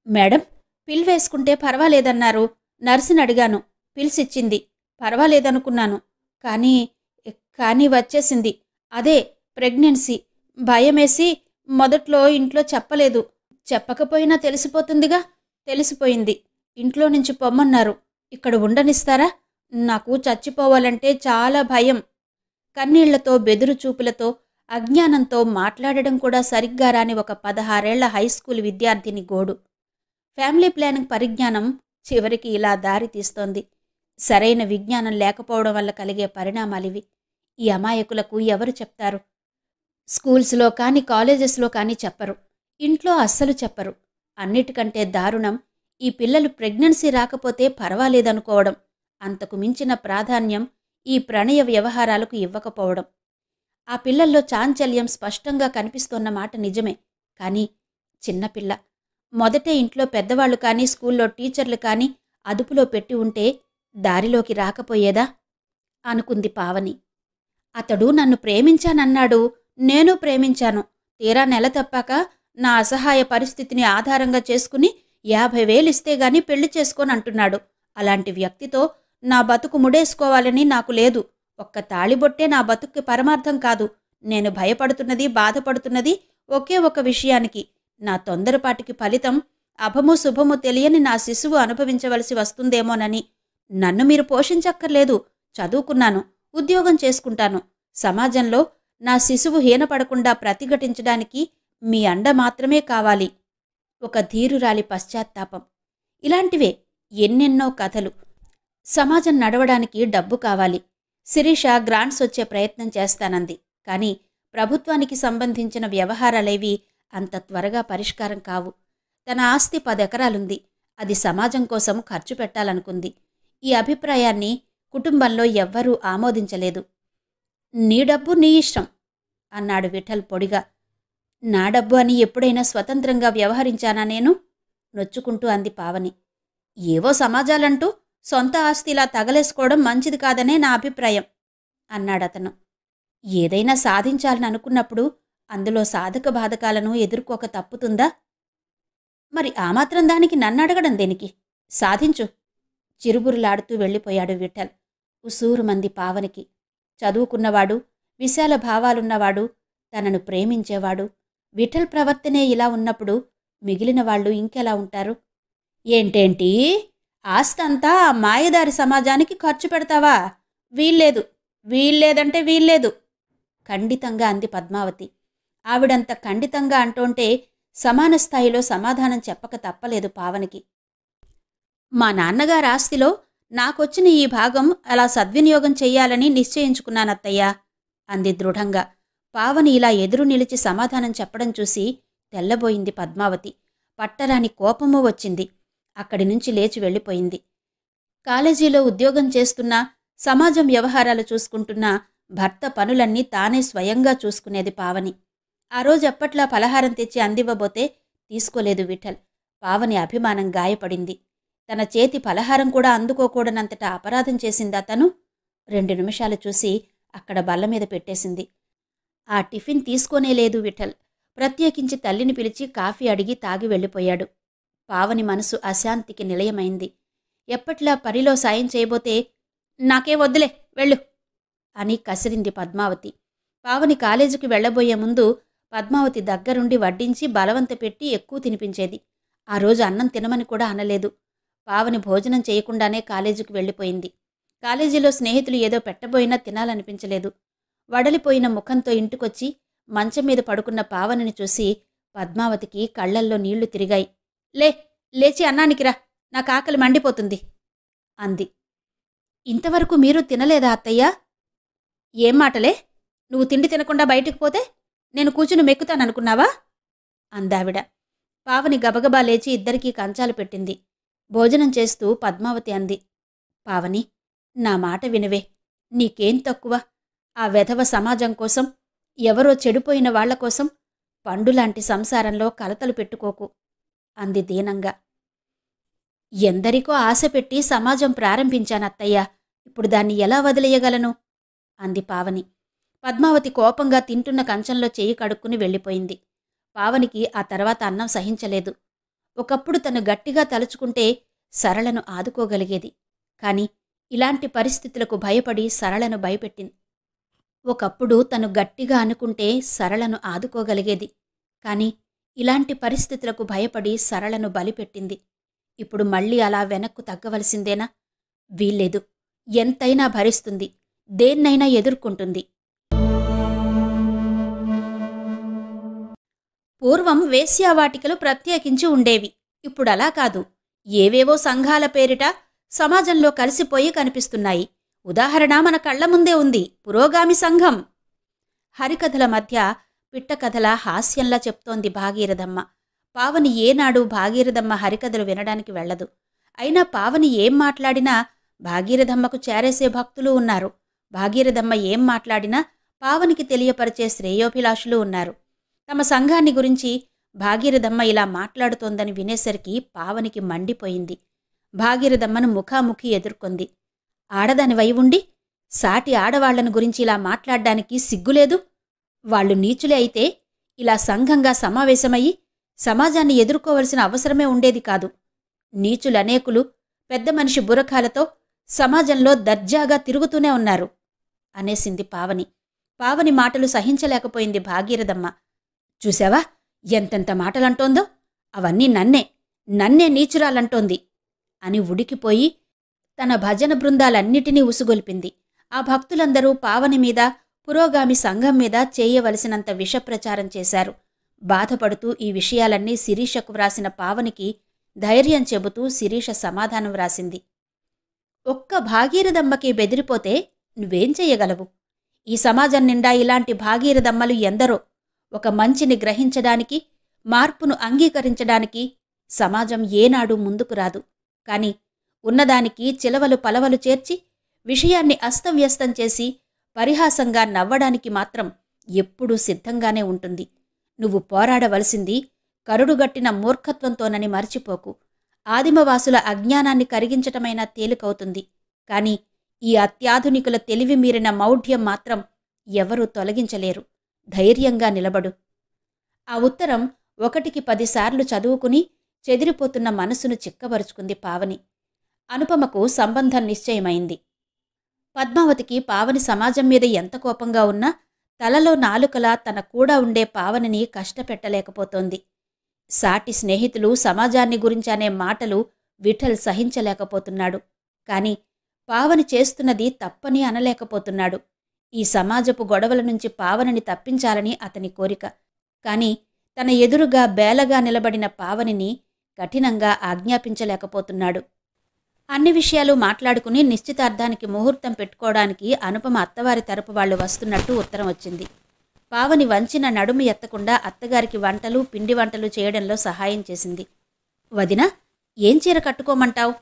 మేడం, పిల్ వేసుకుంటే పర్వాలేదన్నారు. నర్సుని అడిగాను. పిల్సిచ్చింది. పర్వాలేదనుకున్నాను. కానీ వచ్చేసింది. అదే ప్రెగ్నెన్సీ. భయమేసి మొదట్లో ఇంట్లో చెప్పలేదు. చెప్పకపోయినా తెలిసిపోతుందిగా. తెలిసిపోయింది. ఇంట్లో నుంచి పొమ్మన్నారు. ఇక్కడ ఉండనిస్తారా? నాకు చచ్చిపోవాలంటే చాలా భయం. కన్నీళ్లతో, బెదురు చూపులతో, అజ్ఞానంతో మాట్లాడడం కూడా సరిగ్గా రాని ఒక 16 ఏళ్ల హైస్కూల్ విద్యార్థిని గోడు. ఫ్యామిలీ ప్లానింగ్ పరిజ్ఞానం చివరికి ఇలా దారి తీస్తోంది. సరైన విజ్ఞానం లేకపోవడం వల్ల కలిగే పరిణామాలివి. ఈ అమాయకులకు ఎవరు చెప్తారు? స్కూల్స్లో కానీ కాలేజెస్లో కానీ చెప్పరు. ఇంట్లో అస్సలు చెప్పరు. అన్నిటికంటే దారుణం ఈ పిల్లలు ప్రెగ్నెన్సీ రాకపోతే పర్వాలేదనుకోవడం. అంతకు మించిన ప్రాధాన్యం ఈ ప్రణయ వ్యవహారాలకు ఇవ్వకపోవడం. ఆ పిల్లల్లో చాంచల్యం స్పష్టంగా కనిపిస్తోన్న మాట నిజమే. కానీ చిన్నపిల్ల. మొదటే ఇంట్లో పెద్దవాళ్లు కానీ స్కూల్లో టీచర్లు కానీ అదుపులో పెట్టి ఉంటే దారిలోకి రాకపోయేదా అనుకుంది పావని. అతడు నన్ను ప్రేమించానన్నాడు. నేను ప్రేమించాను. తీరా నెల తప్పాక నా అసహాయ పరిస్థితిని ఆధారంగా చేసుకుని 50,000 ఇస్తే గాని పెళ్లి చేసుకోనంటున్నాడు. అలాంటి వ్యక్తితో నా బతుకు ముడేసుకోవాలని నాకు లేదు. ఒక్క తాళిబొట్టే నా బతుక్కి పరమార్థం కాదు. నేను భయపడుతున్నది, బాధపడుతున్నది ఒకే ఒక విషయానికి. నా తొందరపాటికి ఫలితం అభము శుభము తెలియని నా శిశువు అనుభవించవలసి వస్తుందేమోనని. నన్ను మీరు పోషించక్కర్లేదు. చదువుకున్నాను, ఉద్యోగం చేసుకుంటాను. సమాజంలో నా శిశువు హీనపడకుండా ప్రతిఘటించడానికి మీ అండ మాత్రమే కావాలి. ఒక ధీరురాలి పశ్చాత్తాపం. ఇలాంటివే ఎన్నెన్నో కథలు. సమాజం నడవడానికి డబ్బు కావాలి. శిరీష గ్రాంట్స్ వచ్చే ప్రయత్నం చేస్తానంది. కానీ ప్రభుత్వానికి సంబంధించిన వ్యవహారాలేవి అంత త్వరగా పరిష్కారం కావు. తన ఆస్తి 10 ఎకరాలుంది. అది సమాజం కోసం ఖర్చు పెట్టాలనుకుంది. ఈ అభిప్రాయాన్ని కుటుంబంలో ఎవ్వరూ ఆమోదించలేదు. నీ డబ్బు నీ ఇష్టం అన్నాడు విఠల్ పొడిగా. నా డబ్బు అని ఎప్పుడైనా స్వతంత్రంగా వ్యవహరించానా నేను? నొచ్చుకుంటూ అంది పావని. ఏవో సమాజాలంటూ సొంత ఆస్తి ఇలా తగలేసుకోవడం మంచిది కాదనే నా అభిప్రాయం అన్నాడతను. ఏదైనా సాధించాలని అనుకున్నప్పుడు అందులో సాధక బాధకాలను ఎదుర్కోక తప్పుతుందా? మరి ఆ మాత్రం దానికి నన్నడగడం దేనికి? సాధించు. చిరుబురులాడుతూ వెళ్ళిపోయాడు విఠల్. ఉసూరుమంది పావనికి. చదువుకున్నవాడు, విశాల భావాలున్నవాడు, తనను ప్రేమించేవాడు. విఠల్ ప్రవర్తనే ఇలా ఉన్నప్పుడు మిగిలిన వాళ్ళు ఇంకెలా ఉంటారు? ఏంటేంటి? ఆస్తంతా ఆ మాయదారి సమాజానికి ఖర్చు పెడతావా? వీల్లేదు. వీల్లేదంటే వీల్లేదు ఖండితంగా అంది పద్మావతి. ఆవిడంత ఖండితంగా అంటోంటే సమాన స్థాయిలో సమాధానం చెప్పక తప్పలేదు పావనికి. మా నాన్నగారి ఆస్తిలో నాకొచ్చిన ఈ భాగం అలా సద్వినియోగం చెయ్యాలని నిశ్చయించుకున్నానత్తయ్యా అంది దృఢంగా. పావని ఇలా ఎదురు నిలిచి సమాధానం చెప్పడం చూసి తెల్లబోయింది పద్మావతి. పట్టరాని కోపమూ వచ్చింది. అక్కడి నుంచి లేచి వెళ్ళిపోయింది. కాలేజీలో ఉద్యోగం చేస్తున్నా, సమాజం వ్యవహారాలు చూసుకుంటున్నా భర్త పనులన్నీ తానే స్వయంగా చూసుకునేది పావని. ఆ రోజు ఎప్పట్లా పలహారం తెచ్చి అందివ్వబోతే తీసుకోలేదు విఠల్. పావని అభిమానం గాయపడింది. తన చేతి పలహారం కూడా అందుకోకూడనంతట అపరాధం చేసిందా తను? 2 నిమిషాలు చూసి అక్కడ బల్లమీద పెట్టేసింది. ఆ టిఫిన్ తీసుకోనేలేదు విఠల్. ప్రత్యేకించి తల్లిని పిలిచి కాఫీ అడిగి తాగి వెళ్ళిపోయాడు. పావని మనసు అశాంతికి నిలయమైంది. ఎప్పట్లా పనిలో సాయం చేయబోతే నాకే వద్దులే వెళ్ళు అని కసిరింది పద్మావతి. పావని కాలేజీకి వెళ్లబోయే ముందు పద్మావతి దగ్గరుండి వడ్డించి బలవంత పెట్టి ఎక్కువ తినిపించేది. ఆ రోజు అన్నం తినమని కూడా అనలేదు. పావని భోజనం చేయకుండానే కాలేజీకి వెళ్ళిపోయింది. కాలేజీలో స్నేహితులు ఏదో పెట్టబోయినా తినాలనిపించలేదు. వడలిపోయిన ముఖంతో ఇంటికొచ్చి మంచం మీద పడుకున్న పావనిని చూసి పద్మావతికి కళ్లల్లో నీళ్లు తిరిగాయి. లేచి అన్నానికి రా, నాకు ఆకలి మండిపోతుంది అంది. ఇంతవరకు మీరు తినలేదా అత్తయ్యా? ఏం మాటలే, నువ్వు తిండి తినకుండా బయటికి పోతే నేను కూచుని మెక్కుతాననుకున్నావా అందావిడ. పావని గబగబా లేచి ఇద్దరికీ కంచాలు పెట్టింది. భోజనం చేస్తూ పద్మావతి అంది. పావని, నా మాట వినవే. నీకేం తక్కువ? ఆ వెధవ సమాజం కోసం, ఎవరో చెడిపోయిన వాళ్లకోసం పండులాంటి సంసారంలో కలతలు పెట్టుకోకు అంది దీనంగా. ఎందరికో ఆశ పెట్టి సమాజం ప్రారంభించానత్తయ్యా, ఇప్పుడు దాన్ని ఎలా వదిలేయగలను అంది పావని. పద్మావతి కోపంగా తింటున్న కంచంలో చెయ్యి కడుక్కుని వెళ్ళిపోయింది. పావనికి ఆ తర్వాత అన్నం సహించలేదు. ఒకప్పుడు తను గట్టిగా తలుచుకుంటే సరళను ఆదుకోగలిగేది. కాని ఇలాంటి పరిస్థితులకు భయపడి సరళను భయపెట్టింది. ఒకప్పుడు తను గట్టిగా అనుకుంటే సరళను ఆదుకోగలిగేది. కాని ఇలాంటి పరిస్థితులకు భయపడి సరళను బలిపెట్టింది. ఇప్పుడు మళ్ళీ అలా వెనక్కు తగ్గవలసిందేనా? వీల్లేదు. ఎంతైనా భరిస్తుంది, దేన్నైనా ఎదుర్కొంటుంది. పూర్వం వేశ్యావాటికలు ప్రత్యేకించి ఉండేవి. ఇప్పుడలా కాదు. ఏవేవో సంఘాల పేరిట సమాజంలో కలిసిపోయి కనిపిస్తున్నాయి. ఉదాహరణ మన కళ్ల ముందే ఉంది, పురోగామి సంఘం. హరికథల మధ్య పిట్టకథల హాస్యంలా చెప్తోంది భాగీరథమ్మ. పావని ఏనాడు భాగీరథమ్మ హరికథలు వినడానికి వెళ్లదు. అయినా పావని ఏం మాట్లాడినా భాగీరథమ్మకు చేరేసే భక్తులు ఉన్నారు. భాగీరథమ్మ ఏం మాట్లాడినా పావనికి తెలియపరిచే శ్రేయోభిలాషులు ఉన్నారు. తమ సంఘాన్ని గురించి భాగీరథమ్మ ఇలా మాట్లాడుతోందని వినేసరికి పావనికి మండిపోయింది. భాగీరథమ్మను ముఖాముఖి ఎదుర్కొంది. ఆడదానివై ఉండి సాటి ఆడవాళ్లను గురించి ఇలా మాట్లాడ్డానికి సిగ్గులేదు? వాళ్లు నీచులే అయితే ఇలా సంఘంగా సమావేశమయ్యి సమాజాన్ని ఎదుర్కోవలసిన అవసరమే ఉండేది కాదు. నీచులనేకులు పెద్ద మనిషి బురఖాలతో సమాజంలో దర్జాగా తిరుగుతూనే ఉన్నారు అనేసింది పావని. పావని మాటలు సహించలేకపోయింది భాగీరథమ్మ. చూశావా ఎంతెంత మాటలంటోందో? అవన్నీ నన్నే నీచురాలంటోంది అని ఉడికిపోయి తన భజన బృందాలన్నిటినీ ఉసుగొల్పింది. ఆ భక్తులందరూ పావని మీద, పురోగామి సంఘం మీద చేయవలసినంత విషప్రచారం చేశారు. బాధపడుతూ ఈ విషయాలన్నీ శిరీషకు వ్రాసిన పావనికి ధైర్యం చెబుతూ శిరీష సమాధానం వ్రాసింది. ఒక్క భాగీరథమ్మకి బెదిరిపోతే నువ్వేం చెయ్యగలవు? ఈ సమాజం నిండా ఇలాంటి భాగీరథమ్మలు ఎందరో. ఒక మంచిని గ్రహించడానికి, మార్పును అంగీకరించడానికి సమాజం ఏనాడు ముందుకు రాదు. కాని ఉన్నదానికి చిలవలు పలవలు చేర్చి విషయాన్ని అస్తవ్యస్తం చేసి పరిహాసంగా నవ్వడానికి మాత్రం ఎప్పుడూ సిద్ధంగానే ఉంటుంది. నువ్వు పోరాడవలసింది కరుడుగట్టిన మూర్ఖత్వంతోనని మర్చిపోకు. ఆదిమవాసుల అజ్ఞానాన్ని కరిగించటమైనా తేలికవుతుంది. కాని ఈ అత్యాధునికుల తెలివి మీరిన మౌఢ్యం మాత్రం ఎవరూ తొలగించలేరు. ధైర్యంగా నిలబడు. ఆ ఉత్తరం 1కి 10 సార్లు చదువుకుని చెదిరిపోతున్న మనసును చిక్కబరుచుకుంది పావని. అనుపమకు సంబంధం నిశ్చయమైంది. పద్మావతికి పావని సమాజం మీద ఎంత కోపంగా ఉన్నా తలలో నాలుకలా తన కూడా ఉండే పావనిని కష్టపెట్టలేకపోతోంది. సాటి స్నేహితులు సమాజాన్ని గురించనే మాటలు విఠల్ సహించలేకపోతున్నాడు. కాని పావని చేస్తున్నది తప్పని అనలేకపోతున్నాడు. ఈ సమాజపు గొడవల నుంచి పావనిని తప్పించాలని అతని కోరిక. కాని తన ఎదురుగా బేలగా నిలబడిన పావనిని కఠినంగా ఆజ్ఞాపించలేకపోతున్నాడు. అన్ని విషయాలు మాట్లాడుకుని నిశ్చితార్థానికి ముహూర్తం పెట్టుకోవడానికి అనుపమ అత్తవారి తరపు వాళ్లు వస్తున్నట్టు ఉత్తరం వచ్చింది. పావని వంచిన నడుము ఎత్తకుండా అత్తగారికి వంటలు, పిండి వంటలు చేయడంలో సహాయం చేసింది. వదినా, ఏం చీర కట్టుకోమంటావ్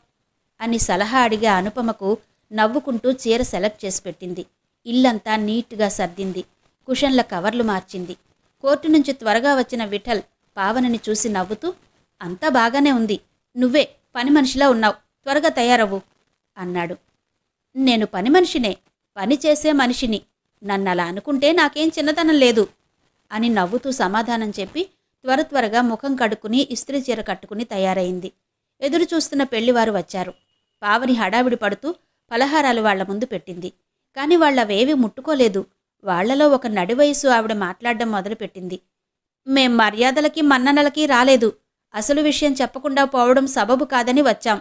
అని సలహా అడిగే అనుపమకు నవ్వుకుంటూ చీర సెలెక్ట్ చేసి పెట్టింది. ఇల్లంతా నీట్గా సర్దింది. కుషన్ల కవర్లు మార్చింది. కోర్టు నుంచి త్వరగా వచ్చిన విఠల్ పావనిని చూసి నవ్వుతూ, అంతా బాగానే ఉంది, నువ్వే పని మనిషిలా ఉన్నావు, త్వరగా తయారవ్వు అన్నాడు. నేను పని మనిషినే, పని చేసే మనిషిని, నన్నలా అనుకుంటే నాకేం చిన్నతనం లేదు అని నవ్వుతూ సమాధానం చెప్పి త్వరగా ముఖం కడుక్కుని ఇస్త్రీ చీర కట్టుకుని తయారైంది. ఎదురు చూస్తున్న పెళ్లివారు వచ్చారు. పావని హడావిడి పడుతూ పలహారాలు వాళ్ల ముందు పెట్టింది. కాని వాళ్లవేవీ ముట్టుకోలేదు. వాళ్లలో ఒక నడివయసు ఆవిడ మాట్లాడడం మొదలుపెట్టింది. మేం మర్యాదలకి మన్ననలకి రాలేదు. అసలు విషయం చెప్పకుండా పోవడం సబబు కాదని వచ్చాం.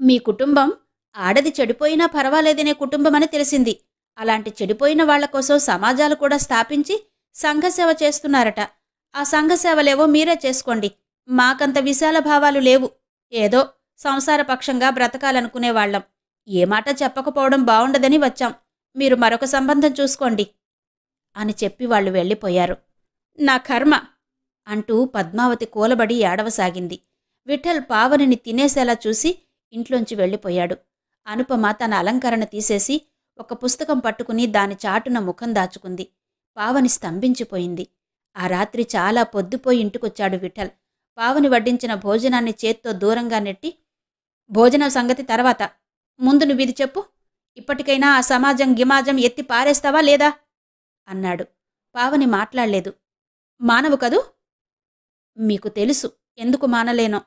మీ కుటుంబం ఆడది చెడిపోయినా పర్వాలేదనే కుటుంబమని తెలిసింది. అలాంటి చెడిపోయిన వాళ్ల కోసం సమాజాలు కూడా స్థాపించి సంఘసేవ చేస్తున్నారట. ఆ సంఘసేవలేవో మీరే చేసుకోండి. మాకంత విశాల భావాలు లేవు. ఏదో సంసారపక్షంగా బ్రతకాలనుకునేవాళ్లం. ఏ మాట చెప్పకపోవడం బావుండదని వచ్చాం. మీరు మరొక సంబంధం చూసుకోండి అని చెప్పి వాళ్లు వెళ్ళిపోయారు. నా కర్మ అంటూ పద్మావతి కూలబడి ఏడవసాగింది. విఠల్ పావనిని తినేసేలా చూసి ఇంట్లోంచి వెళ్ళిపోయాడు. అనుపమ తన అలంకరణ తీసేసి ఒక పుస్తకం పట్టుకుని దాని చాటున ముఖం దాచుకుంది. పావని స్తంభించిపోయింది. ఆ రాత్రి చాలా పొద్దుపోయి ఇంటికొచ్చాడు విఠల్. పావని వడ్డించిన భోజనాన్ని చేత్తో దూరంగా నెట్టి, భోజనం సంగతి తర్వాత, ముందు నువ్విది చెప్పు, ఇప్పటికైనా ఆ సమాజం గిమాజం ఎత్తి పారేస్తావా లేదా అన్నాడు. పావని మాట్లాడలేదు. మానవు కదూ? మీకు తెలుసు ఎందుకు మానలేనో.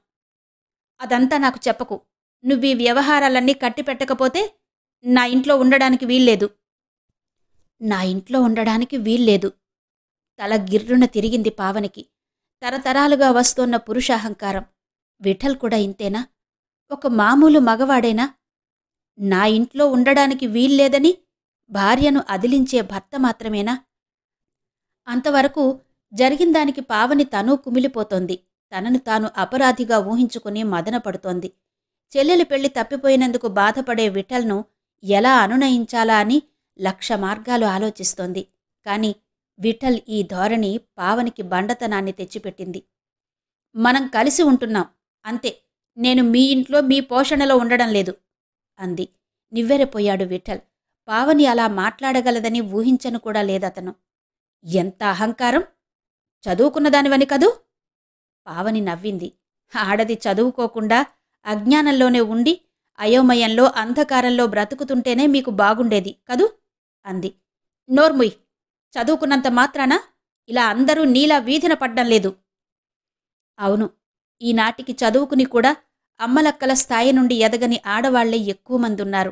అదంతా నాకు చెప్పకు. నువ్వీ వ్యవహారాలన్నీ కట్టిపెట్టకపోతే నా ఇంట్లో ఉండడానికి వీల్లేదు. నా ఇంట్లో ఉండడానికి వీల్లేదు. తల గిర్రున తిరిగింది పావనికి. తరతరాలుగా వస్తోన్న పురుషాహంకారం. విఠల్ కూడా ఇంతేనా? ఒక మామూలు మగవాడేనా? నా ఇంట్లో ఉండడానికి వీల్లేదని భార్యను అదిలించే భర్త మాత్రమేనా? అంతవరకు జరిగిందానికి పావని తనూ కుమిలిపోతోంది. తనను తాను అపరాధిగా ఊహించుకుని మదనపడుతోంది. చెల్లెలి పెళ్లి తప్పిపోయినందుకు బాధపడే విఠల్ను ఎలా అనునయించాలా అని 1,00,000 మార్గాలు ఆలోచిస్తోంది. కాని విఠల్ ఈ ధోరణి పావనికి బండతనాన్ని తెచ్చిపెట్టింది. మనం కలిసి ఉంటున్నాం, అంతే. నేను మీ ఇంట్లో మీ పోషణలో ఉండడం లేదు అంది. నివ్వెరపోయాడు విఠల్. పావని అలా మాట్లాడగలదని ఊహించను కూడా లేదతను. ఎంత అహంకారం! చదువుకున్నదానివని కదూ? పావని నవ్వింది. ఆడది చదువుకోకుండా అజ్ఞానంలోనే ఉండి అయోమయంలో అంధకారంలో బ్రతుకుతుంటేనే మీకు బాగుండేది కదూ అంది. నోర్ముయ్, చదువుకున్నంత మాత్రాన ఇలా అందరూ నీలా వీధిన పడ్డం లేదు. అవును, ఈనాటికి చదువుకుని కూడా అమ్మలక్కల స్థాయి నుండి ఎదగని ఆడవాళ్లే ఎక్కువ మందున్నారు.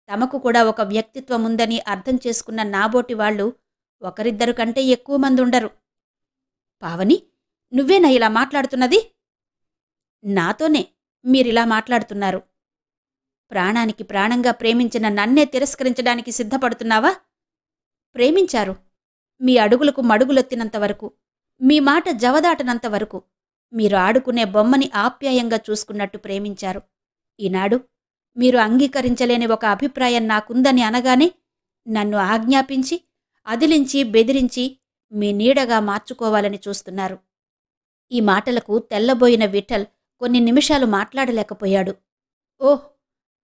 తమకు కూడా ఒక వ్యక్తిత్వముందని అర్థం చేసుకున్న నాబోటి వాళ్లు ఒకరిద్దరు కంటే ఎక్కువ మందుండరు. పావని, నువ్వేనా ఇలా మాట్లాడుతున్నది? నాతోనే మీరిలా మాట్లాడుతున్నారు. ప్రాణానికి ప్రాణంగా ప్రేమించిన నన్నే తిరస్కరించడానికి సిద్ధపడుతున్నావా? ప్రేమించారు. మీ అడుగులకు మడుగులొత్తినంతవరకు, మీ మాట జవదాటనంతవరకు మీరు ఆడుకునే బొమ్మని ఆప్యాయంగా చూసుకున్నట్టు ప్రేమించారు. ఈనాడు మీరు అంగీకరించలేని ఒక అభిప్రాయం నాకుందని అనగానే నన్ను ఆజ్ఞాపించి, అదిలించి, బెదిరించి మీ నీడగా మార్చుకోవాలని చూస్తున్నారు. ఈ మాటలకు తెల్లబోయిన విఠల్ కొన్ని నిమిషాలు మాట్లాడలేకపోయాడు. ఓహ్,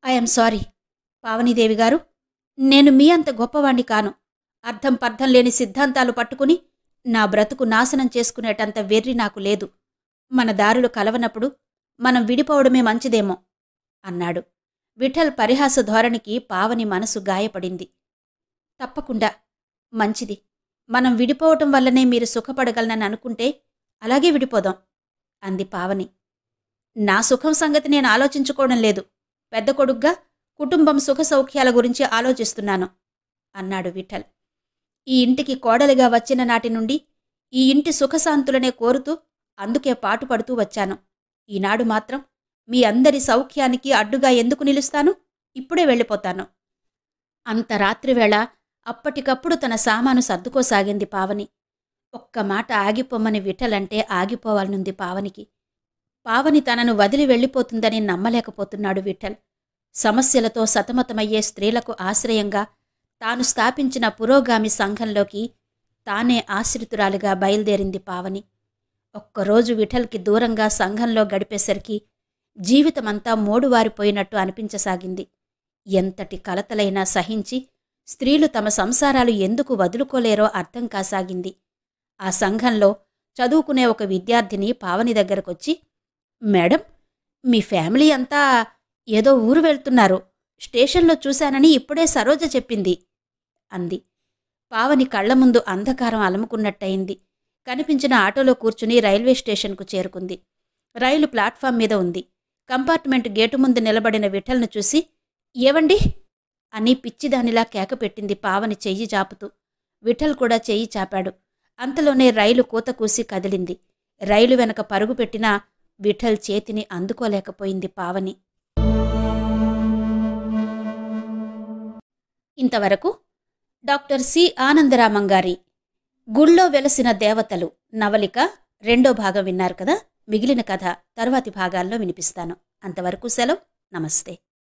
ఐఎమ్ సారీ పావనీదేవిగారు. నేను మీ అంత గొప్పవాణ్ణి కాను. అర్థం పర్థం లేని సిద్ధాంతాలు పట్టుకుని నా బ్రతుకు నాశనం చేసుకునేటంత వెర్రి నాకు లేదు. మన దారులు కలవనప్పుడు మనం విడిపోవడమే మంచిదేమో అన్నాడు. విఠల్ పరిహాస ధోరణికి పావని మనసు గాయపడింది. తప్పకుండా మంచిది. మనం విడిపోవటం వల్లనే మీరు సుఖపడగలనని అనుకుంటే అలాగే విడిపోదాం అంది పావని. నా సుఖం సంగతి నేను ఆలోచించుకోవడం లేదు. పెద్ద కొడుగ్గా కుటుంబం సుఖ సౌఖ్యాల గురించి ఆలోచిస్తున్నాను అన్నాడు విఠల్. ఈ ఇంటికి కోడలిగా వచ్చిన నాటి నుండి ఈ ఇంటి సుఖశాంతులనే కోరుతూ అందుకే పాటుపడుతూ వచ్చాను. ఈనాడు మాత్రం మీ అందరి సౌఖ్యానికి అడ్డుగా ఎందుకు నిలుస్తాను? ఇప్పుడే వెళ్ళిపోతాను. అంత రాత్రివేళ అప్పటికప్పుడు తన సామాను సర్దుకోసాగింది పావని. ఒక్క మాట ఆగిపోమ్మని విఠలంటే ఆగిపోవాలనుంది పావనికి. పావని తనను వదిలి వెళ్ళిపోతుందని నమ్మలేకపోతున్నాడు విఠల్. సమస్యలతో సతమతమయ్యే స్త్రీలకు ఆశ్రయంగా తాను స్థాపించిన పురోగామి సంఘంలోకి తానే ఆశ్రితురాలిగా బయలుదేరింది పావని. ఒక్కరోజు విఠల్కి దూరంగా సంఘంలో గడిపేసరికి జీవితమంతా మోడువారిపోయినట్టు అనిపించసాగింది. ఎంతటి కలతలైనా సహించి స్త్రీలు తమ సంసారాలు ఎందుకు వదులుకోలేరో అర్థం కాసాగింది. ఆ సంఘంలో చదువుకునే ఒక విద్యార్థిని పావని దగ్గరకొచ్చి, మేడం, మీ ఫ్యామిలీ అంతా ఏదో ఊరు వెళ్తున్నారు, స్టేషన్లో చూశానని ఇప్పుడే సరోజ చెప్పింది అంది. పావని కళ్ల ముందు అంధకారం అలముకున్నట్టయింది. కనిపించిన ఆటోలో కూర్చుని రైల్వే స్టేషన్కు చేరుకుంది. రైలు ప్లాట్ఫామ్ మీద ఉంది. కంపార్ట్మెంట్ గేటు ముందు నిలబడిన విఠల్ను చూసి, ఏవండి అని పిచ్చిదానిలా కేకపెట్టింది పావని చెయ్యి చాపుతూ. విఠల్ కూడా చెయ్యి చాపాడు. అంతలోనే రైలు కూతకూసి కదిలింది. రైలు వెనక పరుగుపెట్టినా విఠల్ చేతిని అందుకోలేకపోయింది పావని. ఇంతవరకు డాక్టర్ సి ఆనందరామం గారి గుళ్ళో వెలసిన దేవతలు నవలిక 2వ భాగం విన్నారు కదా. మిగిలిన కథ తరువాతి భాగాల్లో వినిపిస్తాను. అంతవరకు సెలవు. నమస్తే.